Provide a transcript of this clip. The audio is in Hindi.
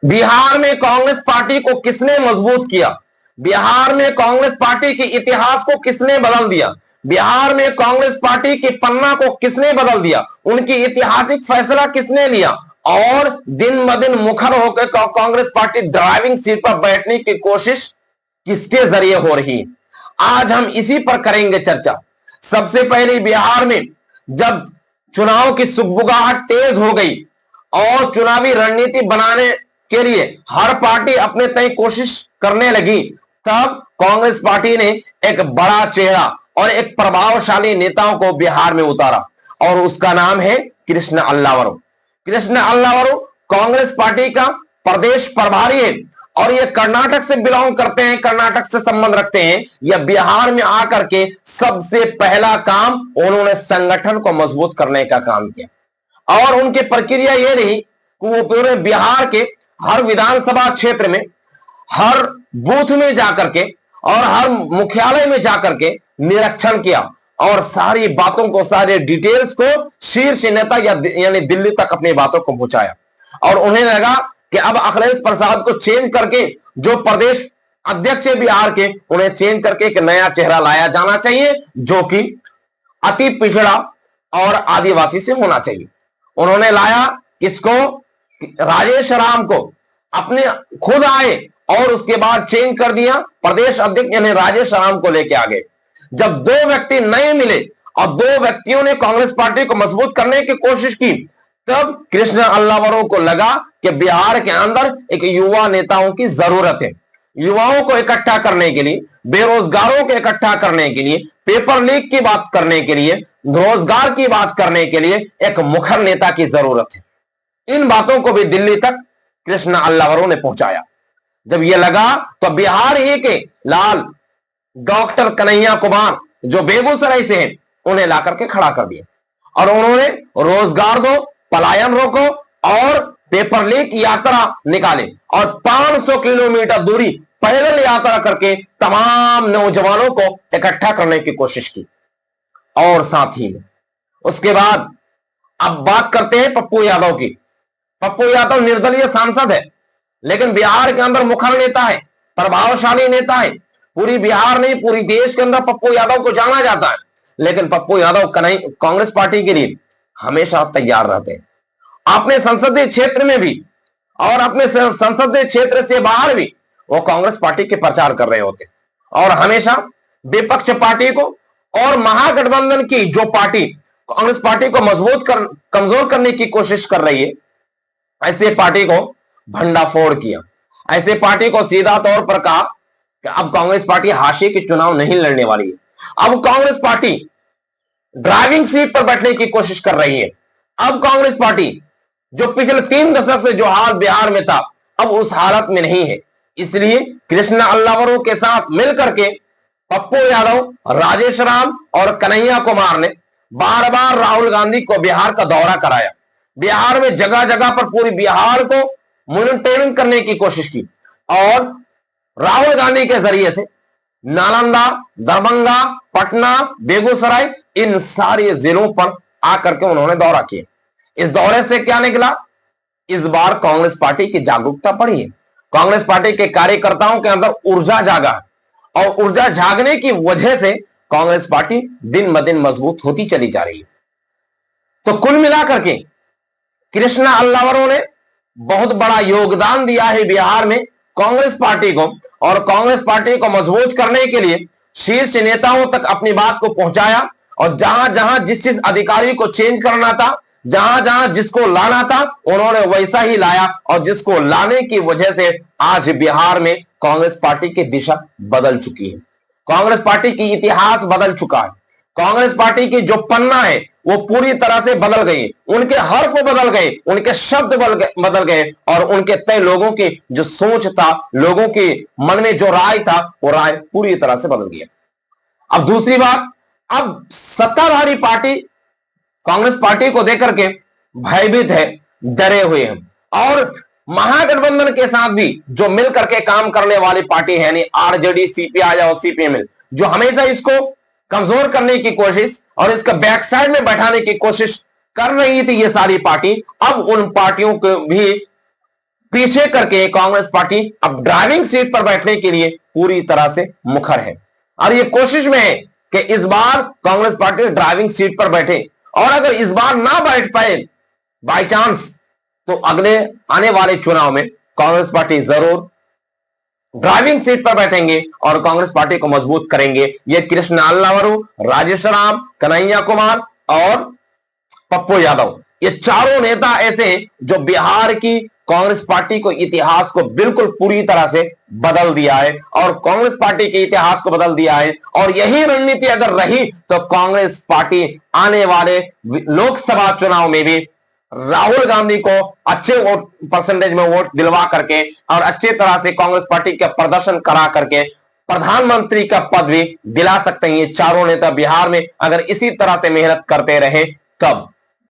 बिहार में कांग्रेस पार्टी को किसने मजबूत किया? बिहार में कांग्रेस पार्टी के इतिहास को किसने बदल दिया? बिहार में कांग्रेस पार्टी के पन्ना को किसने बदल दिया? उनकी ऐतिहासिक फैसला किसने लिया? और दिन ब दिन मुखर होकर कांग्रेस पार्टी ड्राइविंग सीट पर बैठने की कोशिश किसके जरिए हो रही है? आज हम इसी पर करेंगे चर्चा। सबसे पहले बिहार में जब चुनाव की सुगबुगाहट तेज हो गई और चुनावी रणनीति बनाने के लिए हर पार्टी अपने तय कोशिश करने लगी, तब कांग्रेस पार्टी ने एक बड़ा चेहरा और एक प्रभावशाली नेताओं को बिहार में उतारा और उसका नाम है कृष्ण अल्लावरो। कृष्ण अल्लावरो कांग्रेस पार्टी का प्रदेश प्रभारी है और ये कर्नाटक से बिलोंग करते हैं, कर्नाटक से संबंध रखते हैं। यह बिहार में आकर के सबसे पहला काम उन्होंने संगठन को मजबूत करने का काम किया और उनकी प्रक्रिया यह रही कि वो पूरे बिहार के हर विधानसभा क्षेत्र में, हर बूथ में जाकर के और हर मुख्यालय में जाकर के निरीक्षण किया और सारी बातों को, सारे डिटेल्स को शीर्ष नेता यानी दिल्ली तक अपनी बातों को पहुंचाया और उन्हें लगा कि अब अखिलेश प्रसाद को चेंज करके, जो प्रदेश अध्यक्ष है बिहार के, उन्हें चेंज करके एक नया चेहरा लाया जाना चाहिए जो कि अति पिछड़ा और आदिवासी से होना चाहिए। उन्होंने लाया किसको? राजेश राम को। अपने खुद आए और उसके बाद चेंज कर दिया, प्रदेश अध्यक्ष यानी राजेश राम को लेके आ गए। जब दो व्यक्ति नए मिले और दो व्यक्तियों ने कांग्रेस पार्टी को मजबूत करने की कोशिश की, तब कृष्ण अल्लावरो को लगा कि बिहार के अंदर एक युवा नेताओं की जरूरत है। युवाओं को इकट्ठा करने के लिए, बेरोजगारों को इकट्ठा करने के लिए, पेपर लीक की बात करने के लिए, रोजगार की बात करने के लिए एक मुखर नेता की जरूरत है। इन बातों को भी दिल्ली तक कृष्ण अल्लावरो ने पहुंचाया। जब यह लगा तो बिहार ही के लाल डॉक्टर कन्हैया कुमार जो बेगूसराय से हैं, उन्हें लाकर के खड़ा कर दिया और उन्होंने रोजगार दो, पलायन रोको और पेपर लीक यात्रा निकाले और 500 किलोमीटर दूरी पैदल यात्रा करके तमाम नौजवानों को इकट्ठा करने की कोशिश की। और साथ ही में उसके बाद अब बात करते हैं पप्पू यादव की। पप्पू यादव निर्दलीय सांसद है, लेकिन बिहार के अंदर मुखर नेता है, प्रभावशाली नेता है। पूरी बिहार नहीं, पूरी देश के अंदर पप्पू यादव को जाना जाता है। लेकिन पप्पू यादव कांग्रेस पार्टी के लिए हमेशा तैयार रहते हैं। अपने संसदीय क्षेत्र में भी और अपने संसदीय क्षेत्र से बाहर भी वो कांग्रेस पार्टी के प्रचार कर रहे होते और हमेशा विपक्ष पार्टी को और महागठबंधन की जो पार्टी कांग्रेस पार्टी को कमजोर करने की कोशिश कर रही है, ऐसे पार्टी को भंडाफोड़ किया। ऐसे पार्टी को सीधा तौर पर कहा कि अब कांग्रेस पार्टी हाशिए के चुनाव नहीं लड़ने वाली है। अब कांग्रेस पार्टी ड्राइविंग सीट पर बैठने की कोशिश कर रही है। अब कांग्रेस पार्टी जो पिछले 3 दशक से जो हाल बिहार में था, अब उस हालत में नहीं है। इसलिए कृष्ण अल्लावरो के साथ मिलकर के पप्पू यादव, राजेश राम और कन्हैया कुमार ने बार बार राहुल गांधी को बिहार का दौरा कराया। बिहार में जगह जगह पर पूरी बिहार को मॉनिटरिंग करने की कोशिश की और राहुल गांधी के जरिए से नालंदा, दरभंगा, पटना, बेगूसराय, इन सारे जिलों पर आकर के उन्होंने दौरा किया। इस दौरे से क्या निकला? इस बार कांग्रेस पार्टी की जागरूकता बढ़ी है। कांग्रेस पार्टी के कार्यकर्ताओं के अंदर ऊर्जा जागा और ऊर्जा जागने की वजह से कांग्रेस पार्टी दिन ब दिन मजबूत होती चली जा रही है। तो कुल मिलाकर के कृष्ण अल्लावरो ने बहुत बड़ा योगदान दिया है बिहार में कांग्रेस पार्टी को और कांग्रेस पार्टी को मजबूत करने के लिए शीर्ष नेताओं तक अपनी बात को पहुंचाया और जहां जहां जिस अधिकारी को चेंज करना था, जहां जहां जिसको लाना था, उन्होंने वैसा ही लाया और जिसको लाने की वजह से आज बिहार में कांग्रेस पार्टी की दिशा बदल चुकी है। कांग्रेस पार्टी की इतिहास बदल चुका है। कांग्रेस पार्टी की जो पन्ना है वो पूरी तरह से बदल गई। उनके हर्फ बदल गए, उनके शब्द बदल गए और उनके तय लोगों की जो सोच था, लोगों के मन में जो राय था, वो राय पूरी तरह से बदल गया। अब दूसरी बात, अब सत्ताधारी पार्टी कांग्रेस पार्टी को देकर के भयभीत है, डरे हुए हैं और महागठबंधन के साथ भी जो मिलकर के काम करने वाली पार्टी है, यानी आरजेडी, सीपीआई और सीपीएम, जो हमेशा इसको कमजोर करने की कोशिश और इसका बैक साइड में बैठाने की कोशिश कर रही थी ये सारी पार्टी, अब उन पार्टियों को भी पीछे करके कांग्रेस पार्टी अब ड्राइविंग सीट पर बैठने के लिए पूरी तरह से मुखर है और ये कोशिश में है कि इस बार कांग्रेस पार्टी ड्राइविंग सीट पर बैठे। और अगर इस बार ना बैठ पाए बाय चांस, तो अगले आने वाले चुनाव में कांग्रेस पार्टी जरूर ड्राइविंग सीट पर बैठेंगे और कांग्रेस पार्टी को मजबूत करेंगे। ये कृष्ण अल्लावरू, राजेश राम, कन्हैया कुमार और पप्पू यादव, ये चारों नेता ऐसे जो बिहार की कांग्रेस पार्टी को इतिहास को बिल्कुल पूरी तरह से बदल दिया है और कांग्रेस पार्टी के इतिहास को बदल दिया है। और यही रणनीति अगर रही तो कांग्रेस पार्टी आने वाले लोकसभा चुनाव में भी राहुल गांधी को अच्छे वोट परसेंटेज में वोट दिलवा करके और अच्छे तरह से कांग्रेस पार्टी का प्रदर्शन करा करके प्रधानमंत्री का पद भी दिला सकते हैं ये चारों नेता बिहार में, अगर इसी तरह से मेहनत करते रहे तब।